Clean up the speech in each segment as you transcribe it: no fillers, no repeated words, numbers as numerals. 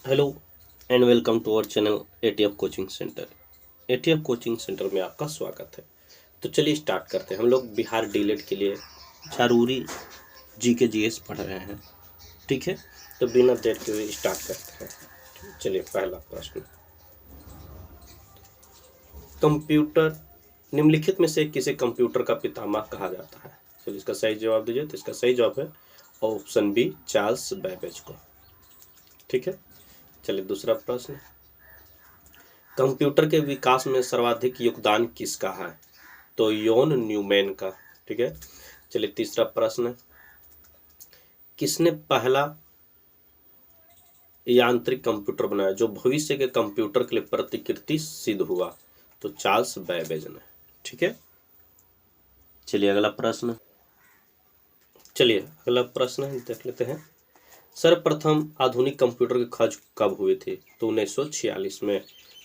Hello and welcome to our channel ATF coaching centre. ATF coaching centre में आपका स्वागत है। तो चलिए स्टार्ट करते हैं। हम लोग बिहार डीएलएड के लिए जरूरी जीके जीएस पढ़ रहे हैं, ठीक है। तो बिना देर के हुए स्टार्ट करते हैं। चलिए पहला प्रश्न, कंप्यूटर निम्नलिखित में से किसे कंप्यूटर का पितामह कहा जाता है? चलिए इसका सही जवाब दीजिए। तो इसका सही जवाब है ऑप्शन बी, चार्ल्स बेबेज को, ठीक है। चलिए दूसरा प्रश्न, कंप्यूटर के विकास में सर्वाधिक योगदान किसका है? तो योन न्यूमैन का, ठीक है। चलिए तीसरा प्रश्न, किसने पहला यांत्रिक कंप्यूटर बनाया जो भविष्य के कंप्यूटर के लिए प्रतिकृति सिद्ध हुआ? तो चार्ल्स बेबेज ने, ठीक है। चलिए अगला प्रश्न, देख लेते हैं। सर्वप्रथम आधुनिक कंप्यूटर की खोज कब हुई थी? तो 1946 में।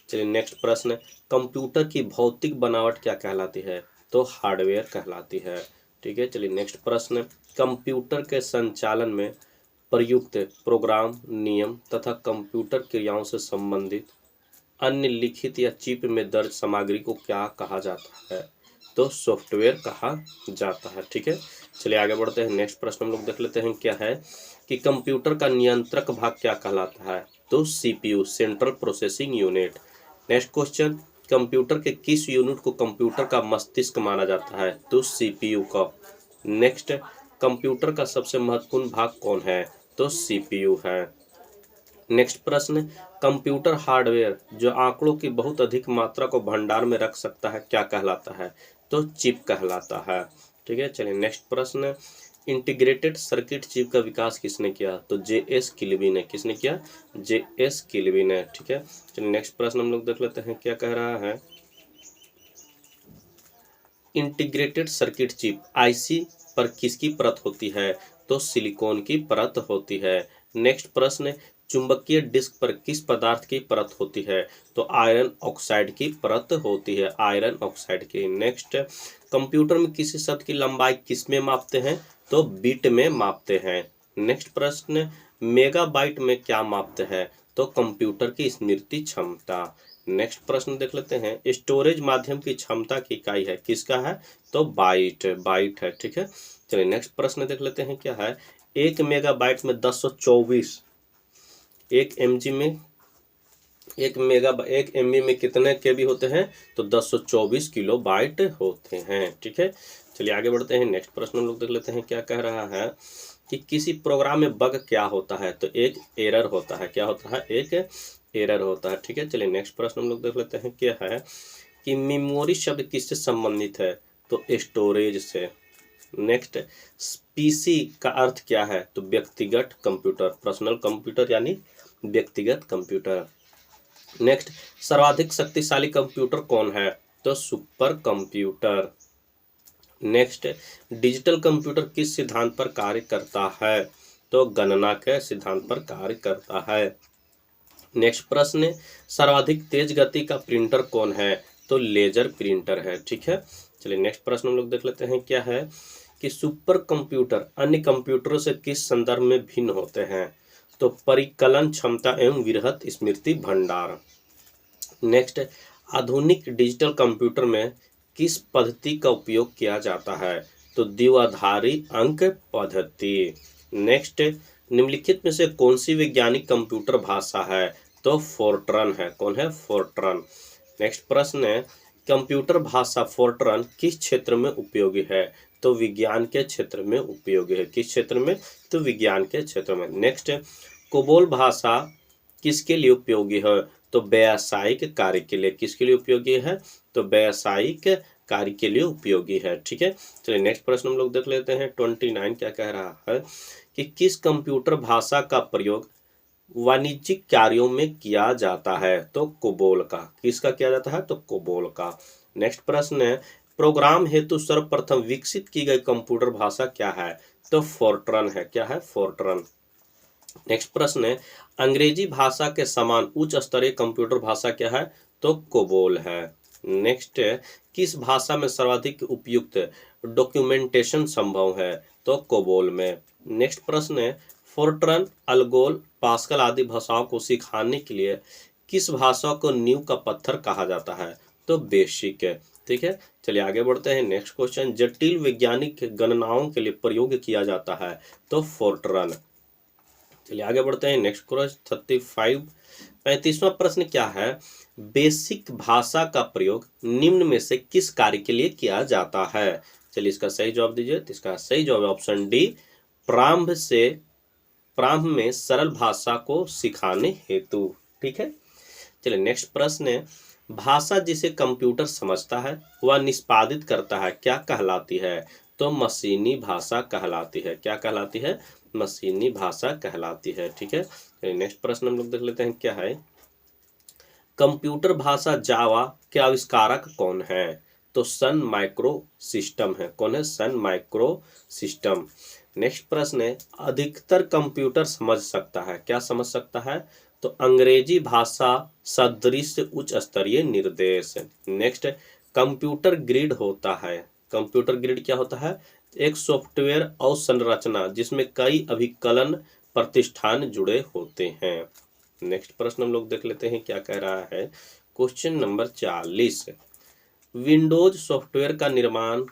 चलिए नेक्स्ट प्रश्न, कंप्यूटर की भौतिक बनावट क्या कहलाती है? तो हार्डवेयर कहलाती है, ठीक है। चलिए नेक्स्ट प्रश्न, कंप्यूटर के संचालन में प्रयुक्त प्रोग्राम, नियम तथा कंप्यूटर क्रियाओं से संबंधित अन्य लिखित या चिप में दर्ज सामग्री को क्या कहा जाता है? तो सॉफ्टवेयर कहा जाता है, ठीक है। चलिए आगे बढ़ते हैं। नेक्स्ट प्रश्न हम लोग देख लेते हैं क्या है कि कंप्यूटर का नियंत्रक भाग क्या कहलाता है? तो CPU, central processing unit. Next question, computer के किस यूनिट को कंप्यूटर का मस्तिष्क माना जाता है? तो सीपीयू का। नेक्स्ट, कंप्यूटर का सबसे महत्वपूर्ण भाग कौन है? तो सीपीयू है। नेक्स्ट प्रश्न, कंप्यूटर हार्डवेयर जो आंकड़ों की बहुत अधिक मात्रा को भंडार में रख सकता है क्या कहलाता है? तो चिप कहलाता है, ठीक है। चलिए नेक्स्ट प्रश्न, इंटीग्रेटेड सर्किट चिप का विकास किसने किया? तो जे.एस. किल्बी ने। किसने किया? जे.एस. किल्बी ने, ठीक है। चलिए नेक्स्ट प्रश्न हम लोग देख लेते हैं क्या कह रहा है। इंटीग्रेटेड सर्किट चिप आईसी पर किसकी परत होती है? तो सिलिकॉन की परत होती है। नेक्स्ट प्रश्न, चुंबकीय डिस्क पर किस पदार्थ की परत होती है? तो आयरन ऑक्साइड की परत होती है, आयरन ऑक्साइड की। नेक्स्ट, कंप्यूटर में किसी शब्द की लंबाई किस में मापते हैं? तो बिट में मापते हैं। नेक्स्ट प्रश्न, मेगाबाइट में क्या मापते हैं? तो कंप्यूटर की स्मृति क्षमता। नेक्स्ट प्रश्न देख लेते हैं, स्टोरेज माध्यम की क्षमता की इकाई है, किसका है? तो बाइट है, ठीक है। चलिए नेक्स्ट प्रश्न देख लेते हैं क्या है। 1 मेगाबाइट में 1024, 1 MG में 1 MB में कितने केबी होते हैं? तो 1024 किलोबाइट होते हैं, ठीक है। चलिए आगे बढ़ते हैं। नेक्स्ट प्रश्न हम लोग देख लेते हैं क्या कह रहा है कि किसी प्रोग्राम में बग क्या होता है? तो एक एरर होता है। क्या होता है? एक एरर होता है, ठीक है। चलिए नेक्स्ट प्रश्न हम लोग देख लेते हैं क्या है कि मेमोरी शब्द किससे संबंधित है? तो स्टोरेज से। नेक्स्ट, पीसी का अर्थ क्या है? तो व्यक्तिगत कंप्यूटर, पर्सनल कंप्यूटर यानी व्यक्तिगत कंप्यूटर। नेक्स्ट, सर्वाधिक शक्तिशाली कंप्यूटर कौन है? तो super computer. Next, digital computer किस सिद्धांत पर कार्य करता है? तो गणना के सिद्धांत पर कार्य करता है। नेक्स्ट प्रश्न, सर्वाधिक तेज गति का प्रिंटर कौन है? तो लेजर प्रिंटर है, ठीक है। चलिए नेक्स्ट प्रश्न हम लोग देख लेते हैं क्या है कि सुपर कंप्यूटर अन्य कंप्यूटरों से किस संदर्भ में भिन्न होते हैं? तो परिकलन क्षमता एवं वृहत स्मृति भंडार। नेक्स्ट, आधुनिक डिजिटल कंप्यूटर में किस पद्धति का उपयोग किया जाता है? तो द्विआधारी अंक पद्धति। नेक्स्ट, निम्नलिखित में से कौन सी वैज्ञानिक कंप्यूटर भाषा है? तो फोर्ट्रन है। कौन है? फोर्ट्रन। नेक्स्ट प्रश्न है, कंप्यूटर भाषा फोर्ट्रन किस क्षेत्र में उपयोगी है? तो विज्ञान के क्षेत्र में उपयोगी है। किस क्षेत्र में? तो विज्ञान के क्षेत्र में। नेक्स्ट, कोबोल भाषा किसके लिए उपयोगी है? तो व्यावसायिक कार्य के लिए। किसके लिए उपयोगी है? तो व्यावसायिक कार्य के लिए उपयोगी है, ठीक है। चलिए नेक्स्ट प्रश्न हम लोग देख लेते हैं 29 क्या कह रहा है कि किस कंप्यूटर भाषा का प्रयोग वाणिज्यिक कार्यों में किया जाता है? तो कोबोल का। किसका किया जाता है? तो कोबोल का। नेक्स्ट प्रश्न है, प्रोग्राम हेतु सर्वप्रथम विकसित की गई कंप्यूटर भाषा क्या है? तो फोर्ट्रन है। क्या है? फोर्ट्रन। नेक्स्ट प्रश्न है, अंग्रेजी भाषा के समान उच्च स्तरीय कंप्यूटर भाषा क्या है? तो कोबोल है। नेक्स्ट, किस भाषा में सर्वाधिक उपयुक्त डॉक्यूमेंटेशन संभव है? तो कोबोल में। नेक्स्ट प्रश्न है, फोर्ट्रन, अल्गोल, पास्कल आदि भाषाओं को सिखाने के लिए किस भाषा को नींव का पत्थर कहा जाता है? तो बेसिक है। ठीक है, चलिए आगे बढ़ते हैं। नेक्स्ट क्वेश्चन, जटिल वैज्ञानिक गणनाओं के लिए प्रयोग किया जाता है? तो फोर्ट्रन। चलिए आगे बढ़ते हैं। नेक्स्ट क्वेश्चन 35वां प्रश्न क्या है? बेसिक भाषा का प्रयोग निम्न में से किस कार्य के लिए किया जाता है? चलिए इसका सही जवाब दीजिए। तो इसका सही जवाब है ऑप्शन डी, प्रारंभ में सरल भाषा को सिखाने हेतु। ठीक है, चलिए नेक्स्ट प्रश्न है, भाषा जिसे कंप्यूटर समझता है वह निष्पादित करता है क्या कहलाती है? तो मशीनी भाषा कहलाती है। क्या कहलाती है? मशीनी भाषा कहलाती है। ठीक है, नेक्स्ट प्रश्न हम लोग देख लेते हैं क्या है। कंप्यूटर भाषा जावा के आविष्कारक कौन है? तो सन माइक्रो सिस्टम है। कौन है? Sun micro system. नेक्स्ट प्रश्न है, अधिकतर कंप्यूटर समझ सकता है। क्या समझ सकता है? तो अंग्रेजी भाषा सदृश उच्च स्तरीय निर्देश। नेक्स्ट, कंप्यूटर ग्रिड होता है। कंप्यूटर ग्रिड क्या होता है? एक सॉफ्टवेयर अवसंरचना जिसमें कई अभिकलन प्रतिष्ठान जुड़े होते हैं। नेक्स्ट प्रश्न हम लोग देख लेते हैं क्या कह रहा है। क्वेश्चन नंबर 40, विंडोज सॉफ्टवेयर का निर्माण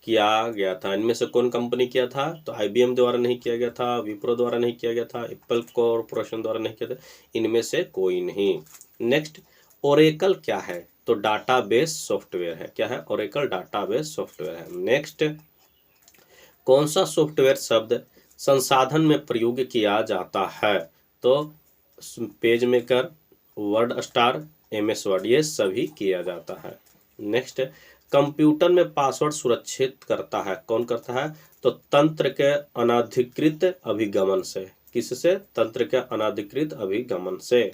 किया गया था, इनमें से कौन कंपनी किया था? तो आईबीएम द्वारा नहीं किया गया था, विप्रो द्वारा नहीं किया गया था, एप्पल कॉर्पोरेशन द्वारा नहीं किया था, इनमें से कोई नहीं। नेक्स्ट, ओरेकल क्या है? तो डाटाबेस सॉफ्टवेयर है। क्या है? ओरेकल डाटाबेस सॉफ्टवेयर है। नेक्स्ट, कौन सा सॉफ्टवेयर शब्द संसाधन में प्रयोग किया जाता है? तो page maker, word star, MS word, ये सभी किया जाता है। नेक्स्ट, कंप्यूटर में पासवर्ड सुरक्षित करता है कौन करता है? तो तंत्र के अनधिकृत अभिगमन से। किससे? तंत्र के अनधिकृत अभिगमन से।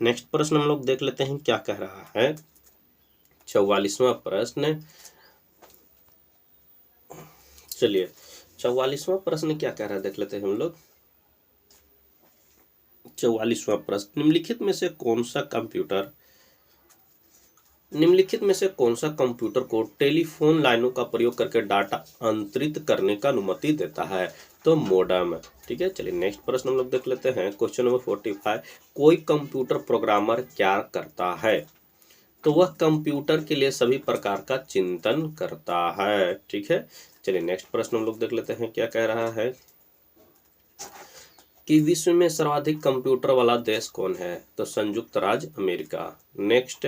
नेक्स्ट प्रश्न हम लोग देख लेते हैं क्या कह रहा है। 44वां प्रश्न, चलिए 44वां प्रश्न क्या कह रहा है देख लेते हैं हम लोग। 44वां प्रश्न, निम्नलिखित में से कौन सा कंप्यूटर को टेलीफोन लाइनों का प्रयोग करके डाटा अंतरित करने का अनुमति देता है? तो मोडेम। ठीक है, चलिए नेक्स्ट प्रश्न हम लोग देख लेते हैं। क्वेश्चन नंबर 45, कोई कंप्यूटर प्रोग्रामर क्या करता है? तो वह कंप्यूटर के लिए सभी प्रकार का चिंतन करता है। ठीक है, चलिए नेक्स्ट प्रश्न हम लोग देख लेते हैं क्या कह रहा है कि विश्व में सर्वाधिक कंप्यूटर वाला देश कौन है? तो संयुक्त राज्य अमेरिका। नेक्स्ट,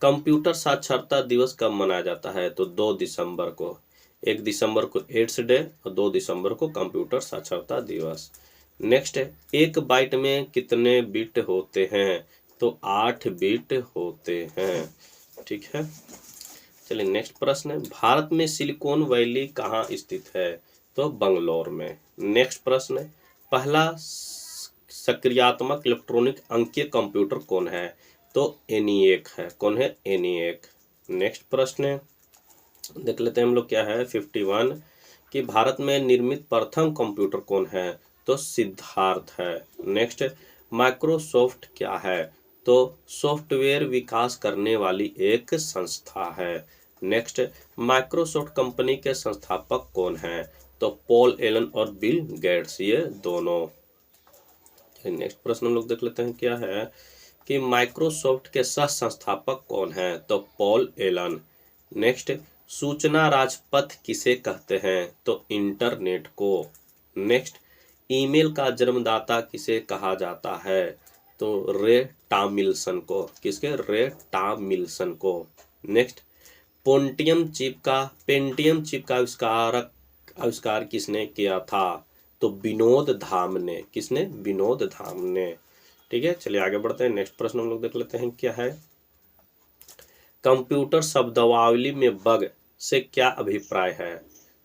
कंप्यूटर साक्षरता दिवस कब मनाया जाता है? तो 2 दिसंबर को। 1 दिसंबर को एड्स डे और 2 दिसंबर को कंप्यूटर साक्षरता दिवस। नेक्स्ट, एक बाइट में कितने बिट होते हैं? तो 8 बिट होते हैं। ठीक है, चलिए नेक्स्ट प्रश्न, भारत में सिलिकॉन वैली कहाँ स्थित है? तो बंगलौर में। नेक्स्ट प्रश्न, पहला सक्रियात्मक इलेक्ट्रॉनिक अंकीय कंप्यूटर कौन है? तो एनिएक है। कौन है? एनिएक। नेक्स्ट प्रश्न देख लेते हैं हम लोग क्या है 51, कि भारत में निर्मित प्रथम कंप्यूटर कौन है? तो सिद्धार्थ है। नेक्स्ट, माइक्रोसॉफ्ट क्या है? तो सॉफ्टवेयर विकास करने वाली एक संस्था है। नेक्स्ट, माइक्रोसॉफ्ट कंपनी के संस्थापक कौन है? तो पॉल एलन और बिल गेट्स, ये दोनों। नेक्स्ट प्रश्न हम लोग देख लेते हैं क्या है कि माइक्रोसॉफ्ट के सह संस्थापक कौन है? तो पॉल एलन। नेक्स्ट, सूचना राजपथ किसे कहते हैं? तो इंटरनेट को। नेक्स्ट, ईमेल का जन्मदाता किसे कहा जाता है? तो रे टॉमिल्सन को। किसके? रे टॉमिल्सन को। नेक्स्ट, पेंटियम चिप का आविष्कार किसने किया था? तो विनोद धाम ने। किसने? विनोद धाम ने। ठीक है, चलिए आगे बढ़ते हैं। नेक्स्ट प्रश्न हम लोग देख लेते हैं क्या है। कंप्यूटर शब्दावली में बग से क्या अभिप्राय है?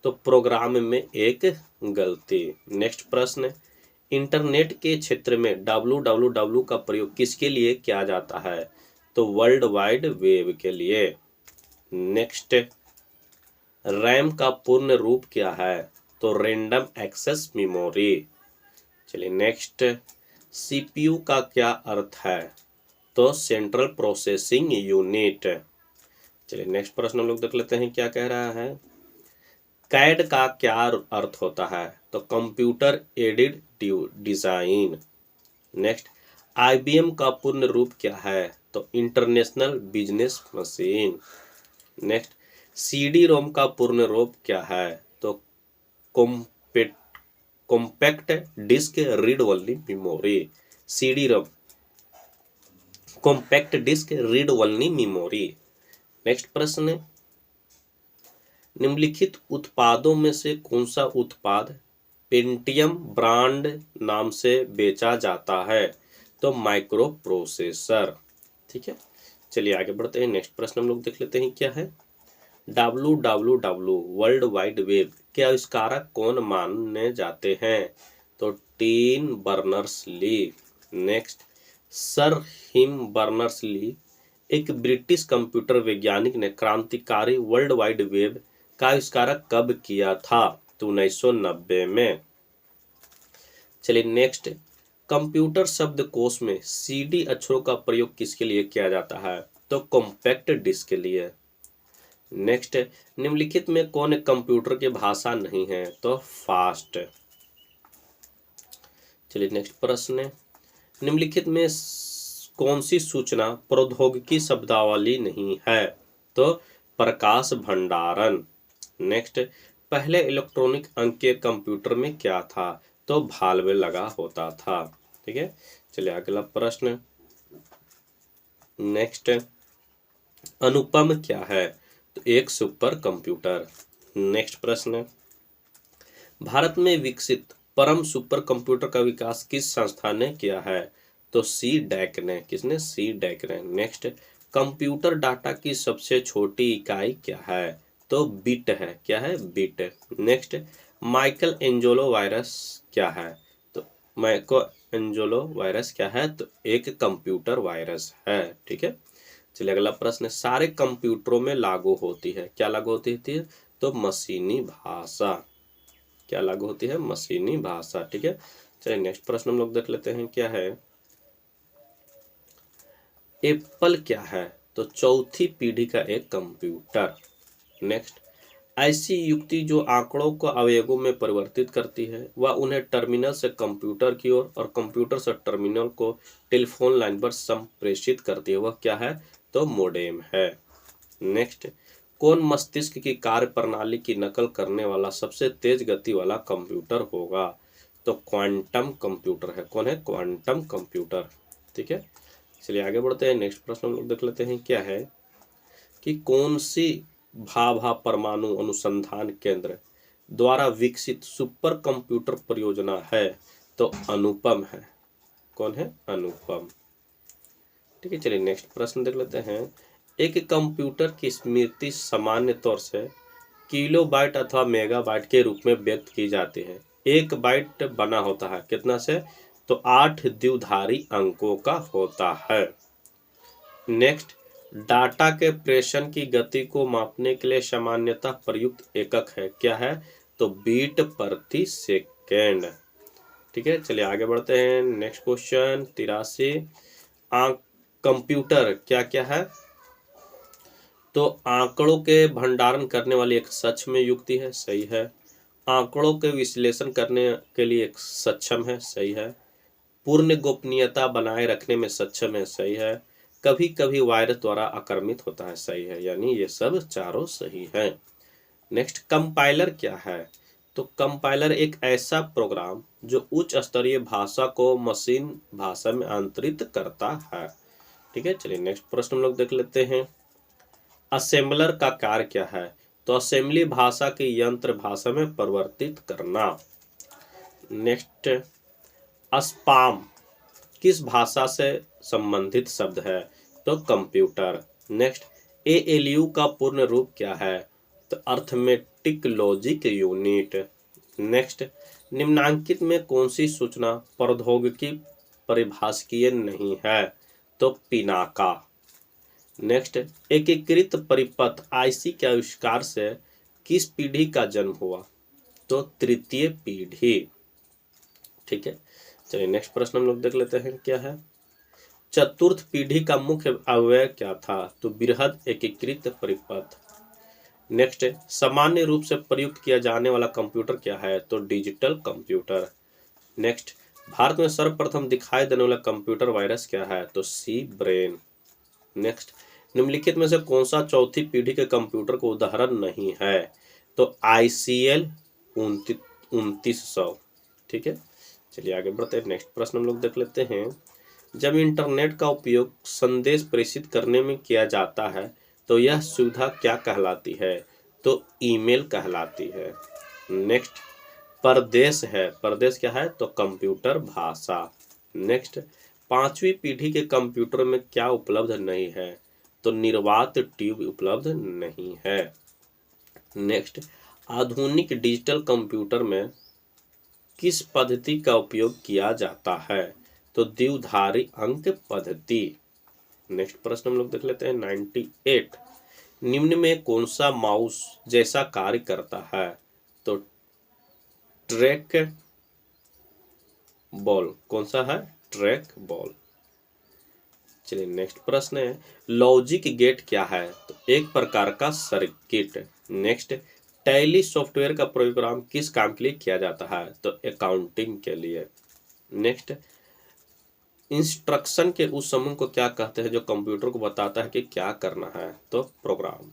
तो प्रोग्राम में एक गलती। नेक्स्ट प्रश्न, इंटरनेट के क्षेत्र में www का प्रयोग किसके लिए किया जाता है? तो वर्ल्ड वाइड वेब के लिए। नेक्स्ट, रैम का पूर्ण रूप क्या है? तो रैंडम एक्सेस मेमोरी। चलिए नेक्स्ट, सीपीयू का क्या अर्थ है? तो सेंट्रल प्रोसेसिंग यूनिट। चलिए नेक्स्ट प्रश्न हम लोग देख लेते हैं क्या कह रहा है। कैड का क्या अर्थ होता है? तो computer aided design. Next, IBM का पूर्ण रूप क्या है? तो international business machine. Next, CD-ROM का पूर्ण रूप क्या है? तो compact disc read only memory. CD-ROM compact disc read only memory. Next प्रश्न है, निम्नलिखित उत्पादों में से कौन सा उत्पाद पेंटियम ब्रांड नाम से बेचा जाता है? तो माइक्रो प्रोसेसर। ठीक है, चलिए आगे बढ़ते हैं। नेक्स्ट प्रश्न हम लोग देख लेते हैं क्या है। WWW वर्ल्ड वाइड वेब के आविष्कारक कौन माने जाते हैं? तो Tim Berners Lee. Next, sir Tim Berners Lee एक ब्रिटिश कंप्यूटर वैज्ञानिक ने क्रांतिकारी वर्ल्ड वाइड वेब का आविष्कारक कब किया था? तो 1990 में। चलिए नेक्स्ट, कंप्यूटर शब्दकोश में CD अक्षरों का प्रयोग किसके लिए किया जाता है? तो कॉम्पैक्ट डिस्क के लिए। नेक्स्ट, निम्नलिखित में कौन एक कंप्यूटर की भाषा नहीं है? तो फास्ट। चलिए नेक्स्ट प्रश्न है, निम्नलिखित में कौन सी सूचना प्रौद्योगिकी शब्दावली नहीं है? तो प्रकाश भंडारण। नेक्स्ट, पहले इलेक्ट्रॉनिक अंक के कंप्यूटर में क्या था? तो भाल्व लगा होता था। ठीक है, चलिए अगला प्रश्न। नेक्स्ट, अनुपम क्या है? तो एक सुपर कंप्यूटर। नेक्स्ट प्रश्न, भारत में विकसित परम सुपर कंप्यूटर का विकास किस संस्था ने किया है? तो CDAC ने। किसने? CDAC ने। नेक्स्ट, कंप्यूटर डाटा की सबसे छोटी इकाई क्या है? तो बिट है। क्या है? Bit. Next, Michael Angelo virus क्या है? तो माइकल एंजेलो वायरस क्या है? तो एक कंप्यूटर वायरस है। ठीक है, चलिए अगला प्रश्न, सारे कंप्यूटरों में लागू होती है। क्या लागू होती है? तो मशीनी भाषा। क्या लागू होती है? मशीनी भाषा। ठीक है, चलिए नेक्स्ट प्रश्न हम लोग देख लेते हैं क्या है। एप्पल क्या है? तो चौथी पीढ़ी का एक कंप्यूटर। नेक्स्ट, ऐसी युक्ति जो आंकड़ों को अवयवों में परिवर्तित करती है वह उन्हें टर्मिनल से कंप्यूटर की ओर और कंप्यूटर से टर्मिनल को टेलीफोन लाइन पर संप्रेषित करती है, वह क्या है? तो मोडेम है। नेक्स्ट, कौन मस्तिष्क की कार्य प्रणाली की नकल करने वाला सबसे तेज गति वाला कंप्यूटर होगा? तो क्वांटम कंप्यूटर है। कौन है? Quantum computer. ठीक है, चलिए आगे बढ़ते हैं। नेक्स्ट प्रश्न हम लोग देख लेते हैं क्या है कि कौन सी भाभा परमाणु अनुसंधान केंद्र द्वारा विकसित सुपर कंप्यूटर परियोजना है? तो अनुपम है। कौन है? अनुपम। ठीक है, चलिए नेक्स्ट प्रश्न देख लेते हैं। एक कंप्यूटर की स्मृति सामान्य तौर से किलोबाइट अथवा मेगाबाइट के रूप में व्यक्त की जाती है। एक बाइट बना होता है कितना से? तो 8 द्विधारी अंकों का होता है। नेक्स्ट, डाटा के प्रेषण की गति को मापने के लिए सामान्यतः प्रयुक्त एकक है। क्या है? तो बीट प्रति सेकेंड। ठीक है, चलिए आगे बढ़ते हैं। नेक्स्ट क्वेश्चन 83, कंप्यूटर क्या क्या है? तो आंकड़ों के भंडारण करने वाली एक सच में युक्ति है। सही है। आंकड़ों के विश्लेषण करने के लिए एक सक्षम है। सही है। पूर्ण गोपनीयता बनाए रखने में सक्षम है। सही है। कभी कभी वायरस द्वारा आक्रमित होता है। सही है। यानी ये सब चारों सही है। नेक्स्ट, कंपाइलर क्या है? तो कंपाइलर एक ऐसा प्रोग्राम जो उच्च स्तरीय भाषा को मशीन भाषा में अंतरित करता है। ठीक है, चलिए नेक्स्ट प्रश्न हम लोग देख लेते हैं। असेंबलर का कार्य क्या है? तो असेंबली भाषा की यंत्र भाषा में परिवर्तित करना। नेक्स्ट, स्पाम किस भाषा से संबंधित शब्द है? तो कंप्यूटर। नेक्स्ट, ALU का पूर्ण रूप क्या है? तो अर्थमेटिक लॉजिक यूनिट। नेक्स्ट, निम्नांकित में कौन सी सूचना प्रौद्योगिकी परिभाषिकीय नहीं है? तो पिनाका। नेक्स्ट, एकीकृत परिपथ IC के आविष्कार से किस पीढ़ी का जन्म हुआ? तो तृतीय पीढ़ी। ठीक है, चलिए नेक्स्ट प्रश्न हम लोग देख लेते हैं क्या है। चतुर्थ पीढ़ी का मुख्य अवयव क्या था? तो बृहद एकीकृत परिपथ। नेक्स्ट, सामान्य रूप से प्रयुक्त किया जाने वाला कंप्यूटर क्या है? तो डिजिटल कंप्यूटर। नेक्स्ट, भारत में सर्वप्रथम दिखाई देने वाला कंप्यूटर वायरस क्या है? तो सी ब्रेन। नेक्स्ट, निम्नलिखित में से कौन सा चौथी पीढ़ी के कंप्यूटर का उदाहरण नहीं है? तो ICL 2900। ठीक है, चलिए आगे बढ़ते हैं। नेक्स्ट प्रश्न हम लोग देख लेते हैं। जब इंटरनेट का उपयोग संदेश प्रेषित करने में किया जाता है तो यह सुविधा क्या कहलाती है? तो ईमेल कहलाती है। नेक्स्ट, परदेश है, परदेश क्या है? तो कंप्यूटर भाषा। नेक्स्ट, पांचवी पीढ़ी के कंप्यूटर में क्या उपलब्ध नहीं है? तो निर्वात ट्यूब उपलब्ध नहीं है। नेक्स्ट, आधुनिक डिजिटल कंप्यूटर में किस पद्धति का उपयोग किया जाता है? तो द्विधारी अंक पद्धति। नेक्स्ट प्रश्न हम लोग देख लेते हैं 98। निम्न में कौन सा माउस जैसा कार्य करता है? तो ट्रैक बॉल। कौन सा है? Track ball. चलिए नेक्स्ट प्रश्न है, लॉजिक गेट क्या है? तो एक प्रकार का सर्किट। नेक्स्ट, टैली सॉफ्टवेयर का प्रोग्राम किस काम के लिए किया जाता है? तो अकाउंटिंग के लिए। नेक्स्ट, इंस्ट्रक्शन के उस समूह को क्या कहते हैं जो कंप्यूटर को बताता है कि क्या करना है? तो प्रोग्राम।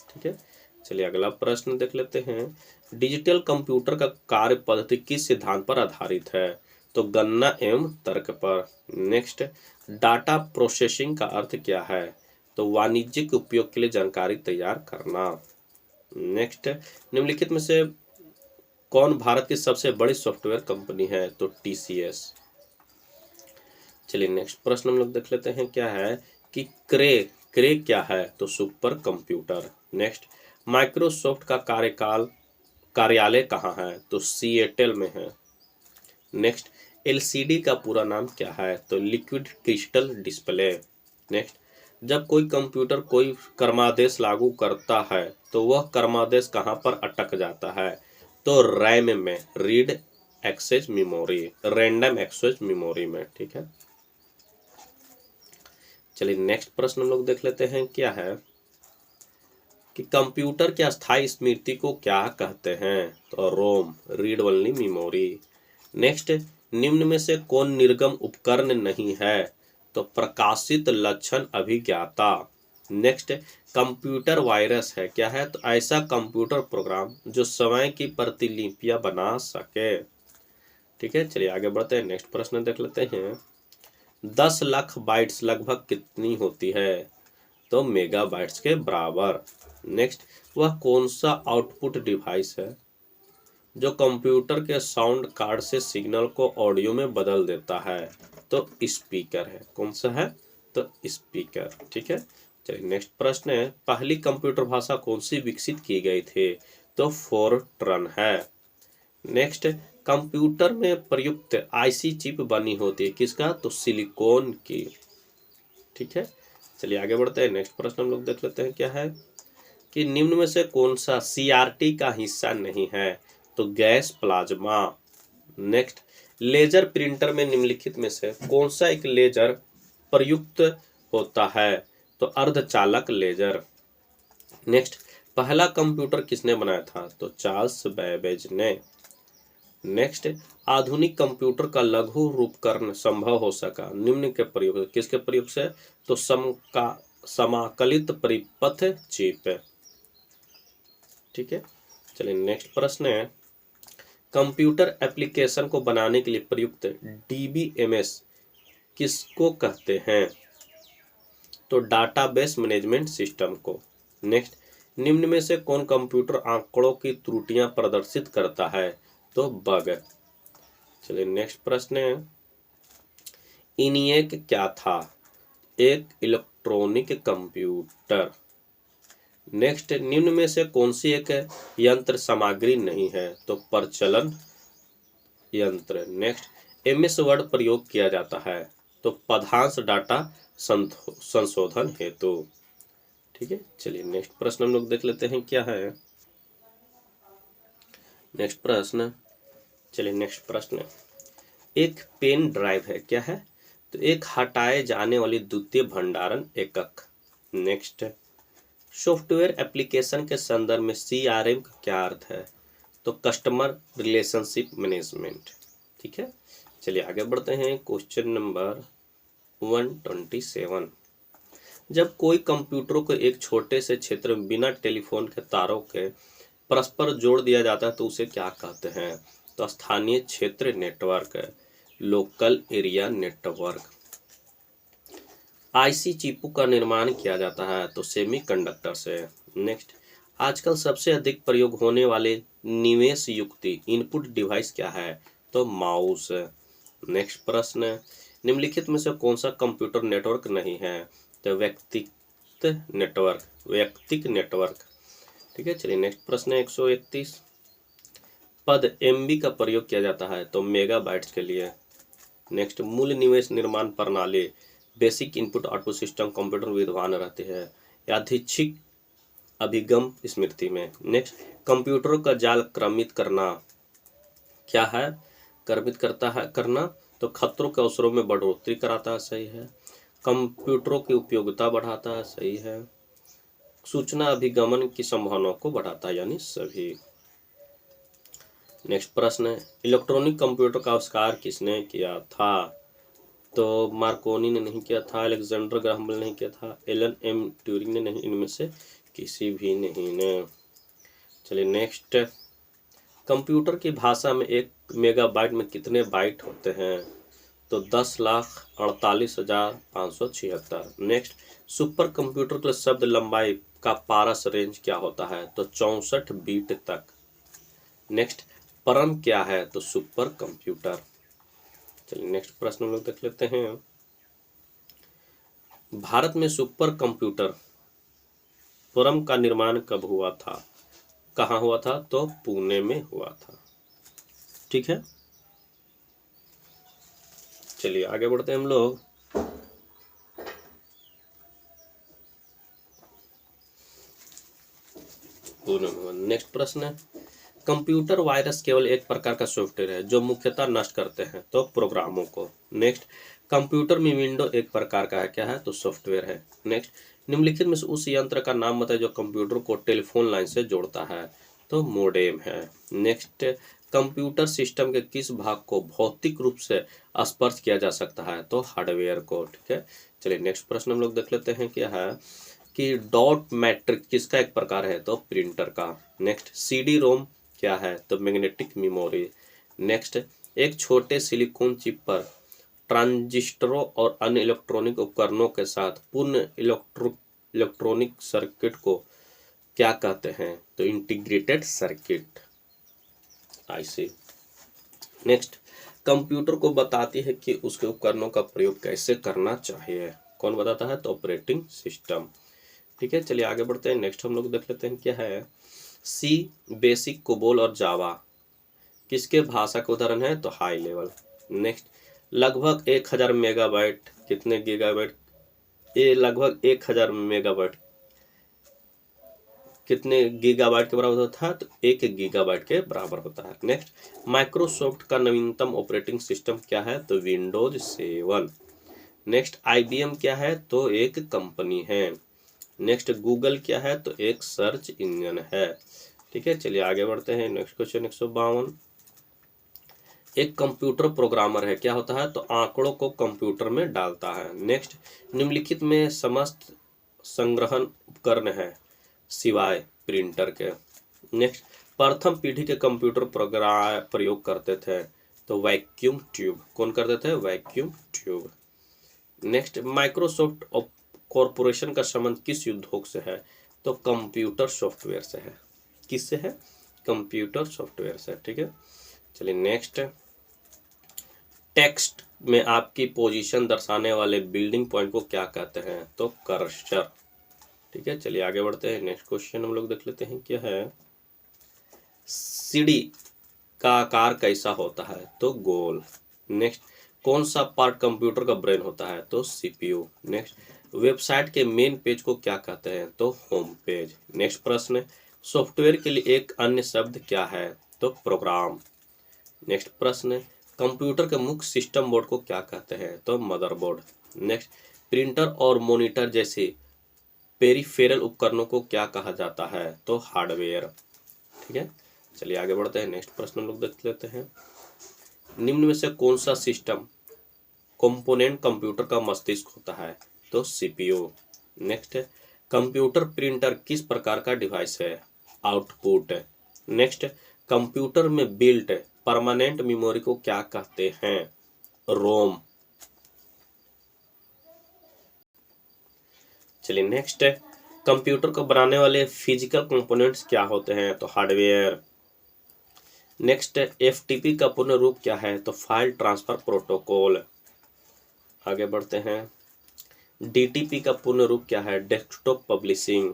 ठीक है, चलिए अगला प्रश्न देख लेते हैं। डिजिटल कंप्यूटर का कार्य पद्धति किस सिद्धांत पर आधारित है? तो गणना एवं तर्क पर। नेक्स्ट, डाटा प्रोसेसिंग का अर्थ क्या है? तो वाणिज्यिक उपयोग के लिए जानकारी तैयार करना। नेक्स्ट, निम्नलिखित में से कौन भारत की सबसे बड़ी सॉफ्टवेयर कंपनी है? तो TCS। चलिए नेक्स्ट प्रश्न हम लोग देख लेते हैं। क्या है कि क्रे क्या है? तो सुपर कंप्यूटर। नेक्स्ट, माइक्रोसॉफ्ट का कार्यालय कहाँ है? तो सिएटल में है। नेक्स्ट, LCD का पूरा नाम क्या है? तो लिक्विड क्रिस्टल डिस्प्ले। नेक्स्ट, जब कोई कंप्यूटर कोई क्रमादेश लागू करता है तो वह क्रमादेश कहाँ पर अटक जाता है? तो रैम में, read access memory, random access memory में। ठीक है, चलिए नेक्स्ट प्रश्न हम लोग देख लेते हैं। क्या है कि कंप्यूटर की अस्थायी स्मृति को क्या कहते हैं? तो रोम, रीड ओनली मेमोरी। नेक्स्ट, निम्न में से कौन निर्गम उपकरण नहीं है? तो प्रकाशित लक्षण अभिज्ञाता। नेक्स्ट, कंप्यूटर वायरस है क्या है? तो ऐसा कंप्यूटर प्रोग्राम जो समय की प्रतिलिपियां बना सके। ठीक है, चलिए आगे बढ़ते हैं। नेक्स्ट प्रश्न देख लेते हैं। 10 लाख बाइट्स लगभग कितनी होती है? तो मेगाबाइट्स के बराबर। नेक्स्ट, वह कौन सा आउटपुट डिवाइस है जो कंप्यूटर के साउंड कार्ड से सिग्नल को ऑडियो में बदल देता है? तो स्पीकर है। कौन सा है? तो स्पीकर। ठीक है, चलिए नेक्स्ट प्रश्न है, पहली कंप्यूटर भाषा कौन सी विकसित की गई थी? तो फोरट्रन है। नेक्स्ट, कंप्यूटर में प्रयुक्त IC चिप बनी होती है किसका? तो सिलिकॉन की। ठीक है, चलिए आगे बढ़ते हैं। नेक्स्ट प्रश्न हम लोग देख लेते हैं। क्या है कि निम्न में से कौन सा CRT का हिस्सा नहीं है? तो gas plasma. Next, laser printer में निम्नलिखित में से कौन सा एक लेजर प्रयुक्त होता है? तो अर्धचालक लेजर। नेक्स्ट, पहला कंप्यूटर किसने बनाया था? तो चार्ल्स बैबेज ने। नेक्स्ट, आधुनिक कंप्यूटर का लघु रूपकरण संभव हो सका निम्न के प्रयोग से। किसके प्रयोग से? तो समाकलित परिपथ चिप। ठीक है, चलिए नेक्स्ट प्रश्न है, कंप्यूटर एप्लीकेशन को बनाने के लिए प्रयुक्त DBMS किसको कहते हैं? तो डाटाबेस मैनेजमेंट सिस्टम को। नेक्स्ट, निम्न में से कौन कंप्यूटर आंकड़ों की त्रुटियां प्रदर्शित करता है? तो बग। चलिए नेक्स्ट प्रश्न है, ENIAC क्या था? एक इलेक्ट्रॉनिक कंप्यूटर। नेक्स्ट, निम्न में से कौन सी एक यंत्र सामग्री नहीं है? तो प्रचलन यंत्र। नेक्स्ट, MS वर्ड प्रयोग किया जाता है तो पदांश डाटा संशोधन हेतु। ठीक है, चलिए नेक्स्ट प्रश्न हम लोग देख लेते हैं। क्या है नेक्स्ट प्रश्न? चलिए नेक्स्ट प्रश्न, एक पेन ड्राइव है क्या है? तो एक हटाए जाने वाली द्वितीय भंडारण एकक। नेक्स्ट, सॉफ्टवेयर एप्लीकेशन के संदर्भ में CRM का क्या अर्थ है? तो कस्टमर रिलेशनशिप मैनेजमेंट। ठीक है। चलिए आगे बढ़ते हैं। Question number 127। जब कोई कंप्यूटरों को एक छोटे से क्षेत्र में बिना टेलीफोन के तारों के परस्पर जोड़ दिया जाता है तो उसे क्या कहते हैं? तो स्थानीय क्षेत्र network, local area network. IC चिपों का निर्माण किया जाता है तो सेमीकंडक्टर से। नेक्स्ट, आजकल सबसे अधिक प्रयोग होने वाले निवेश युक्ति इनपुट डिवाइस क्या है? तो माउस। नेक्स्ट प्रश्न, निम्नलिखित में से कौन सा कंप्यूटर नेटवर्क नहीं है? तो व्यक्तिगत नेटवर्क, वैयक्तिक नेटवर्क। ठीक है। चलिए नेक्स्ट प्रश्न 131। पद एमबी का प्रयोग किया जाता है तो मेगाबाइट्स के लिए। नेक्स्ट, मूल निवेश निर्माण प्रणाली, basic input output system computer विद्वान रहते हैं यादृच्छिक अभिगम स्मृति में। नेक्स्ट, कंप्यूटरों का जाल क्रमित करना क्या है? क्रमित करता है करना तो खतरों के अवसरों में बढ़ोतरी कराता है, सही है। कंप्यूटरों की उपयोगिता बढ़ाता है, सही है। सूचना अभिगमन की संभावनाओं को बढ़ाता है, यानी सभी। नेक्स्ट प्रश्न, इलेक्ट्रॉनिक कंप्यूटर का आविष्कार किसने किया था? तो मार्कोनी ने नहीं किया था, अलेक्जेंडर ग्राहम बेल ने नहीं किया था, एलन एम ट्यूरिंग ने नहीं, इनमें से किसी भी नहीं ने। चलिए नेक्स्ट, कंप्यूटर की भाषा में 1 मेगाबाइट में कितने बाइट होते हैं? तो 10,48,576। नेक्स्ट, सुपर कंप्यूटर के लिए शब्द लंबाई का पारस रेंज क्या होता है? तो 64 बीट तक। नेक्स्ट, परम क्या है? तो सुपर कंप्यूटर। चलिए नेक्स्ट प्रश्न हम लोग देख लेते हैं। भारत में सुपर कंप्यूटर परम का निर्माण कब हुआ था? कहाँ हुआ था? तो पुणे में हुआ था। ठीक है। चलिए आगे बढ़ते हैं हम लोग। पुणे में। नेक्स्ट प्रश्न है, कंप्यूटर वायरस केवल एक प्रकार का सॉफ्टवेयर है जो मुख्यतः नष्ट करते हैं तो प्रोग्रामों को। नेक्स्ट, कंप्यूटर में विंडो एक प्रकार का है, क्या है? तो सॉफ्टवेयर है। नेक्स्ट, निम्नलिखित में से उस यंत्र का नाम बताएं जो कंप्यूटर को टेलीफोन लाइन से जोड़ता है? तो मोडेम है। नेक्स्ट, कंप्यूटर सिस्टम के किस भाग को भौतिक रूप से स्पर्श किया जा सकता है? तो हार्डवेयर को। ठीक है। चलिए नेक्स्ट प्रश्न हम लोग देख लेते हैं, क्या है कि डॉट मैट्रिक्स किसका एक प्रकार है? तो प्रिंटर का। नेक्स्ट, सीडी रोम क्या है? तो मैग्नेटिक मेमोरी। नेक्स्ट, एक छोटे सिलिकॉन चिप पर ट्रांजिस्टरों और अन्य इलेक्ट्रॉनिक उपकरणों के साथ पूर्ण इलेक्ट्रॉनिक सर्किट को क्या कहते हैं? तो integrated circuit, IC. Next, computer को बताती है कि उसके उपकरणों का प्रयोग कैसे करना चाहिए, कौन बताता है? तो ऑपरेटिंग सिस्टम। ठीक है। चलिए आगे बढ़ते हैं। नेक्स्ट हम लोग देख लेते हैं, क्या है सी, बेसिक, कोबोल और जावा किसके भाषा के उदाहरण है? तो हाई लेवल। नेक्स्ट, लगभग 1000 मेगाबाइट कितने गीगाबाइट? ये लगभग 1000 मेगाबाइट कितने गीगाबाइट के बराबर होता है? तो 1 गीगाबाइट के बराबर होता है। नेक्स्ट, माइक्रोसॉफ्ट का नवीनतम ऑपरेटिंग सिस्टम क्या है? तो विंडोज 7। नेक्स्ट, IBM क्या है? तो एक कंपनी है। नेक्स्ट, गूगल क्या है? तो एक सर्च इंजन है। ठीक है। चलिए आगे बढ़ते हैं। Next question 152। एक कंप्यूटर प्रोग्रामर है, क्या होता है? तो आंकड़ों को कंप्यूटर में डालता है। नेक्स्ट, निम्नलिखित में समस्त संग्रहण उपकरण है सिवाय प्रिंटर के। नेक्स्ट, प्रथम पीढ़ी के कंप्यूटर प्रोग्राम प्रयोग करते थे तो वैक्यूम ट्यूब, कौन करते थे? Vacuum tube. Next, Microsoft corporation का संबंध किस उद्योग से है? तो कंप्यूटर सॉफ्टवेयर से है। किससे है? कंप्यूटर सॉफ्टवेयर से। ठीक है। चलिए नेक्स्ट, टेक्स्ट में आपकी पोजीशन दर्शाने वाले बिल्डिंग पॉइंट को क्या कहते हैं? तो कर्सर। ठीक है। चलिए आगे बढ़ते हैं। नेक्स्ट क्वेश्चन हम लोग देख लेते हैं, क्या है सीडी का आकार कैसा होता है? तो गोल। नेक्स्ट, कौन सा पार्ट कंप्यूटर का ब्रेन होता है? तो CPU। नेक्स्ट, वेबसाइट के मेन पेज को क्या कहते हैं? तो होम पेज। नेक्स्ट प्रश्न, सॉफ्टवेयर के लिए एक अन्य शब्द क्या है? तो प्रोग्राम। नेक्स्ट प्रश्न, कंप्यूटर के मुख्य सिस्टम बोर्ड को क्या कहते हैं? तो मदरबोर्ड। नेक्स्ट, प्रिंटर और मॉनिटर जैसे पेरिफेरल उपकरणों को क्या कहा जाता है? तो हार्डवेयर। ठीक है। चलिए आगे बढ़ते हैं। नेक्स्ट प्रश्न हम लोग देख लेते हैं, निम्न में से कौन सा सिस्टम कंपोनेंट कंप्यूटर का मस्तिष्क होता है? तो सीपीयू। नेक्स्ट, कंप्यूटर प्रिंटर किस प्रकार का डिवाइस है? आउटपुट। नेक्स्ट, कंप्यूटर में बिल्ट परमानेंट मेमोरी को क्या कहते हैं? रोम। चलिए नेक्स्ट, कंप्यूटर को बनाने वाले फिजिकल कंपोनेंट्स क्या होते हैं? तो हार्डवेयर। नेक्स्ट, एफटीपी का पूर्ण रूप क्या है? तो फाइल ट्रांसफर प्रोटोकॉल। आगे बढ़ते हैं, डीटीपी का पूर्ण रूप क्या है? Desktop publishing.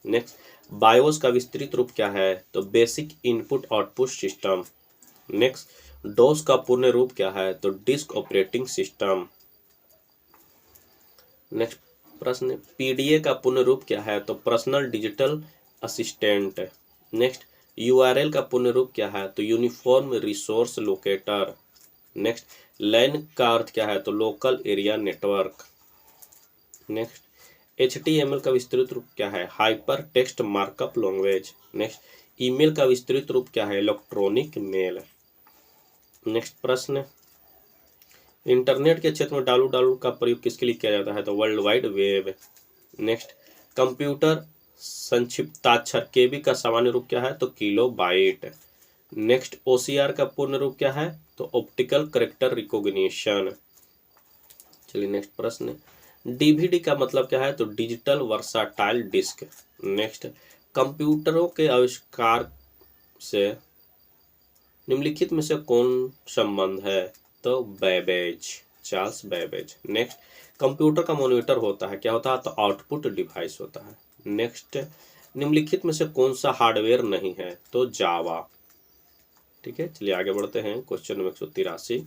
नेक्स्ट, बायोस का विस्तृत रूप क्या है? तो basic input output system. Next, DOS का पूर्ण रूप क्या है? तो डिस्क ऑपरेटिंग सिस्टम। नेक्स्ट प्रश्न, पीडीए का पूर्ण रूप क्या है? तो personal digital assistant. Next, URL का पूर्ण रूप क्या है? तो uniform resource locator. Next, LAN का अर्थ क्या है? तो local area network. Next, HTML का विस्तृत रूप क्या है? Hypertext markup language. Next, email का विस्तृत रूप क्या है? Electronic mail. नेक्स्ट प्रश्न, इंटरनेट के क्षेत्र में डालू का प्रयोग किसके लिए किया जाता है? तो world wide web. Next, computer संक्षिप्ताक्षर केबी का सामान्य रूप क्या है? तो किलोबाइट। नेक्स्ट, ओसीआर का पूर्ण रूप क्या है? तो ऑप्टिकल कैरेक्टर रिकॉग्निशन। चलिए नेक्स्ट प्रश्न, डीवीडी का मतलब क्या है? तो डिजिटल वर्साटाइल डिस्क। नेक्स्ट, कंप्यूटरों के आविष्कार से निम्नलिखित में से कौन संबंध है? तो Babbage, Charles Babbage. Next, computer का मॉनिटर होता है, क्या होता है? तो आउटपुट डिवाइस होता है। नेक्स्ट, निम्नलिखित में से कौन सा हार्डवेयर नहीं है? तो जावा। ठीक है, चलिए आगे बढ़ते हैं, क्वेश्चन नंबर 183,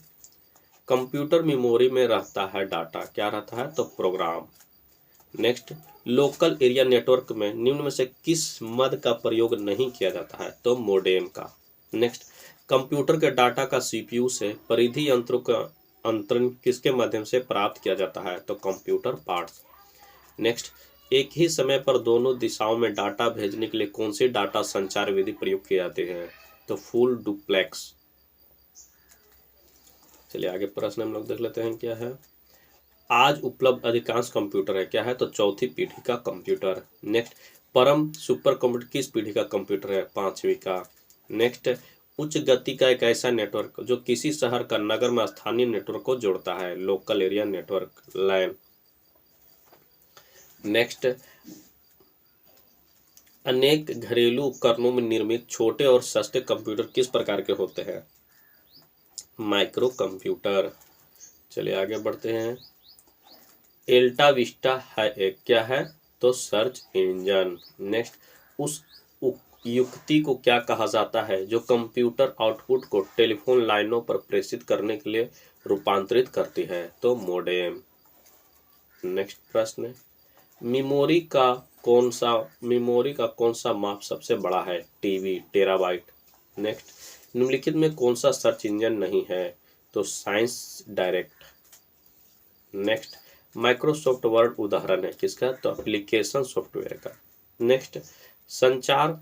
कंप्यूटर मेमोरी में रहता है डाटा, क्या रहता है? तो program. Next, local area network में निम्न में से किस मद का प्रयोग नहीं किया जाता है? तो मोडेम का। नेक्स्ट, कंप्यूटर के डाटा का सीपीयू से परिधि यंत्रों का अंतरण किसके माध्यम से प्राप्त किया जाता है? तो कंप्यूटर पार्ट्स। नेक्स्ट, एक ही समय पर दोनों दिशाओं में डाटा भेजने के लिए कौन सी डाटा संचार विधि प्रयोग की जाती है? तो फुल डुप्लेक्स। चलिए आगे प्रश्न हम लोग देख लेते हैं क्या है। आज उपलब्ध अधिकांश कंप्यूटर है, क्या है? तो चौथी पीढ़ी का कंप्यूटर। नेक्स्ट, परम सुपर कंप्यूटर किस पीढ़ी का कंप्यूटर है? पांचवी का। नेक्स्ट, उच्च गति का एक ऐसा नेटवर्क जो किसी शहर का नगर में स्थानीय नेटवर्क को जोड़ता है, लोकल एरिया नेटवर्क, लैन। नेक्स्ट, अनेक घरेलू उपकरणों में निर्मित छोटे और सस्ते कंप्यूटर किस प्रकार के होते हैं? Micro computer. चलिए आगे बढ़ते हैं, एल्टा विस्टा है एक, क्या है? तो सर्च इंजन। नेक्स्ट, उस युक्ति को क्या कहा जाता है जो कंप्यूटर आउटपुट को टेलीफोन लाइनों पर प्रेषित करने के लिए रूपांतरित करती है? तो मोडेम। नेक्स्ट प्रश्न, मेमोरी का कौन सा माप सबसे बड़ा है? TB, terabyte. नेक्स्ट, निम्नलिखित में कौन सा सर्च इंजन नहीं है? तो science direct. Next, Microsoft word उदाहरण है किसका? तो एप्लीकेशन सॉफ्टवेयर का। नेक्स्ट, संचार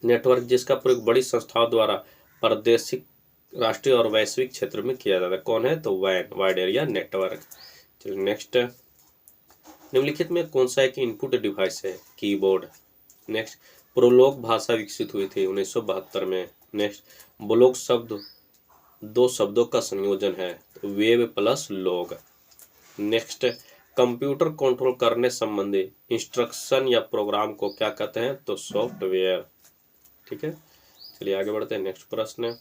नेटवर्क जिसका प्रयोग बड़ी संस्थाओं द्वारा प्रादेशिक, राष्ट्रीय और वैश्विक क्षेत्र में किया जाता है, कौन है? तो वैन, वाइड एरिया नेटवर्क। चलिए नेक्स्ट, निम्नलिखित में कौन सा एक इनपुट डिवाइस है? कीबोर्ड। नेक्स्ट, प्रोलोग भाषा विकसित हुई थी 1972 में। नेक्स्ट, ब्लॉग शब्द दो शब्दों का संयोजन है, तो web plus log. Next, computer control करने संबंधी इंस्ट्रक्शन या प्रोग्राम को क्या कहते हैं? तो सॉफ्टवेयर। ठीक है, चलिए आगे बढ़ते हैं, नेक्स्ट प्रश्न,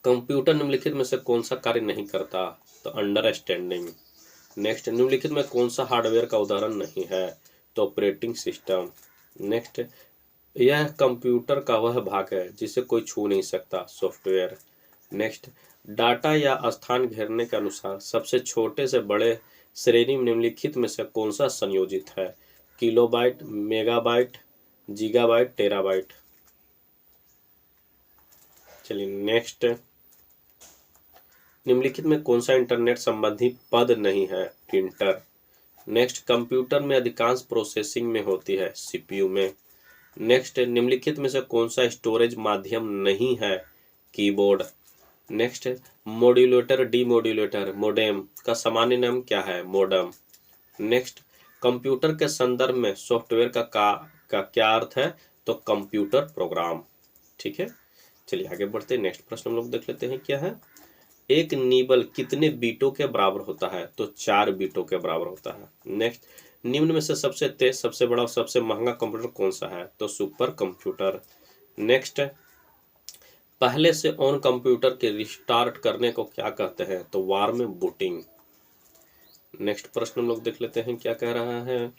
कंप्यूटर निम्नलिखित में से कौन सा कार्य नहीं करता? तो अंडरस्टैंडिंग। नेक्स्ट, निम्नलिखित में कौन सा हार्डवेयर का उदाहरण नहीं है? तो ऑपरेटिंग सिस्टम। नेक्स्ट, यह कंप्यूटर का वह भाग है जिसे कोई छू नहीं सकता, सॉफ्टवेयर। नेक्स्ट, डाटा या स्थान घेरने के अनुसार सबसे छोटे से बड़े श्रेणी में निम्नलिखित में से कौन सा संयोजित है? Kilobyte, megabyte, gigabyte, terabyte. चलिए नेक्स्ट, निम्नलिखित में कौन सा इंटरनेट संबंधी पद नहीं है? प्रिंटर। नेक्स्ट, कंप्यूटर में अधिकांश प्रोसेसिंग में होती है, सीपीयू में। नेक्स्ट, निम्नलिखित में से कौन सा स्टोरेज माध्यम नहीं है? Keyboard. Next modulator demodulator, modem का सामान्य नाम क्या है? मोडम। नेक्स्ट कंप्यूटर के संदर्भ में सॉफ्टवेयर का क्या अर्थ है? तो कंप्यूटर प्रोग्राम। ठीक है, चलिए आगे बढ़ते हैं। नेक्स्ट प्रश्न हम लोग देख लेते हैं क्या है। एक निबल कितने बीटों के बराबर होता है? तो 4 बीटों के बराबर होता है। नेक्स्ट निम्न में से सबसे तेज, सबसे बड़ा और सबसे महंगा कंप्यूटर कौन सा है? तो सुपर कंप्यूटर। नेक्स्ट पहले से ऑन कंप्यूटर के रिस्टार्ट करने को क्या कहते हैं? तो वार्म बूटिंग। नेक्स्ट प्रश्न हम लोग देख लेते हैं क्या कह रहा है।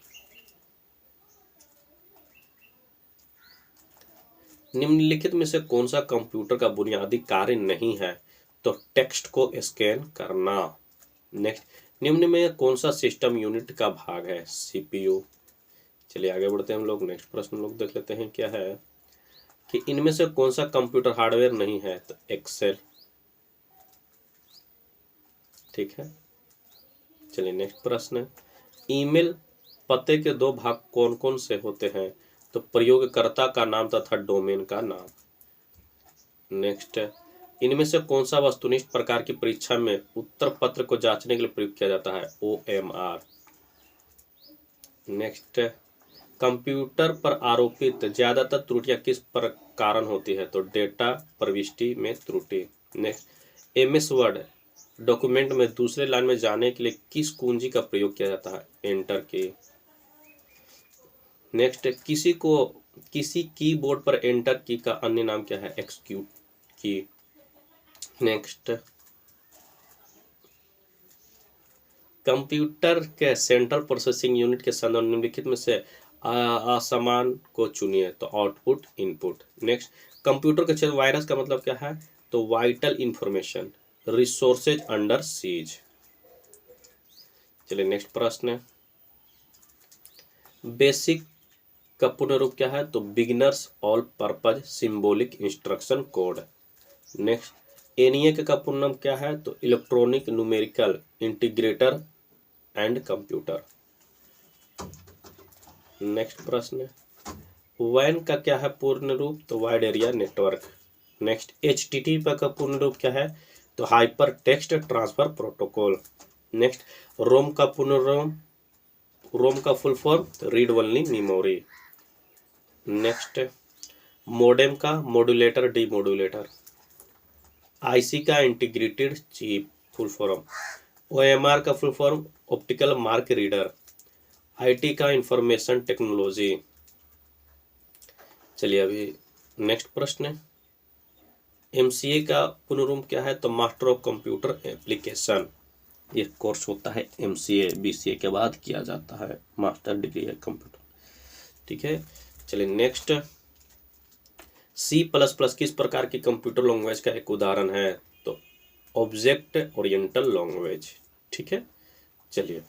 निम्नलिखित में से कौन सा कंप्यूटर का बुनियादी कार्य नहीं है? तो टेक्स्ट को स्कैन करना। नेक्स्ट निम्न में कौन सा सिस्टम यूनिट का भाग है? सीपीयू। चलिए आगे बढ़ते हैं हम लोग। नेक्स्ट प्रश्न हम लोग देख लेते हैं क्या है कि इनमें से कौन सा कंप्यूटर हार्डवेयर नहीं है? तो एक्सेल। ठीक है, चलिए नेक्स्ट प्रश्न, ईमेल पते के 2 भाग कौन कौन से होते हैं? तो प्रयोगकर्ता का नाम तथा डोमेन का नाम। नेक्स्ट इनमें से कौन सा वस्तुनिष्ठ प्रकार की परीक्षा में उत्तर पत्र को जांचने के लिए प्रयोग किया जाता है? OMR। नेक्स्ट कंप्यूटर पर आरोपित ज्यादातर त्रुटियां किस पर कारण होती है? तो डेटा प्रविष्टि में त्रुटि। नेक्स्ट MS वर्ड डॉक्यूमेंट में दूसरे लाइन में जाने के लिए किस कुंजी का प्रयोग किया जाता है? एंटर की। नेक्स्ट किसी कीबोर्ड पर एंटर की का अन्य नाम क्या है? एक्सक्यूट की। नेक्स्ट कंप्यूटर के सेंट्रल प्रोसेसिंग यूनिट के संदर्भ निम्नलिखित में से असमान को चुनिए। तो आउटपुट इनपुट। नेक्स्ट कंप्यूटर के क्षेत्र वायरस का मतलब क्या है? तो vital information, resources under siege. चलिए नेक्स्ट प्रश्न, बेसिक का पूर्ण रूप क्या है? तो beginners all purpose symbolic instruction code. Next ENIAC का पूर्ण नाम क्या है? तो electronic numerical integrator and computer. Next प्रश्न, WAN का क्या है पूर्ण रूप? तो wide area network. Next HTTP का पूर्ण रूप क्या है? तो hypertext transfer protocol. Next ROM का फुल फॉर्म? तो read only memory. Next modem का मॉड्यूलेटर डीमॉड्यूलेटर। IC का integrated chip full form. OMR का full form optical mark reader. IT का इंफॉर्मेशन टेक्नोलॉजी। चलिए अभी नेक्स्ट प्रश्न, MCA का पूर्ण रूप क्या है? तो मास्टर ऑफ कंप्यूटर एप्लीकेशन। ये कोर्स होता है MCA, BCA के बाद किया जाता है, मास्टर डिग्री है कंप्यूटर। ठीक है, चलिए नेक्स्ट C++ किस प्रकार की कंप्यूटर लैंग्वेज का एक उदाहरण है? तो ऑब्जेक्ट ओरिएंटल लैंग्वेज। ठीक है, चलिए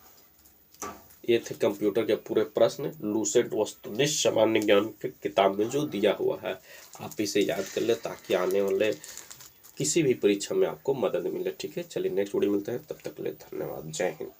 ये थे कंप्यूटर के पूरे प्रश्न लूसेंट वस्तुनिष्ठ सामान्य ज्ञान के किताब में जो दिया हुआ है। आप इसे याद कर ले ताकि आने वाले किसी भी परीक्षा में आपको मदद मिले। ठीक है, चलिए नेक्स्ट वीडियो मिलते हैं, तब तक के लिए धन्यवाद, जय हिंद।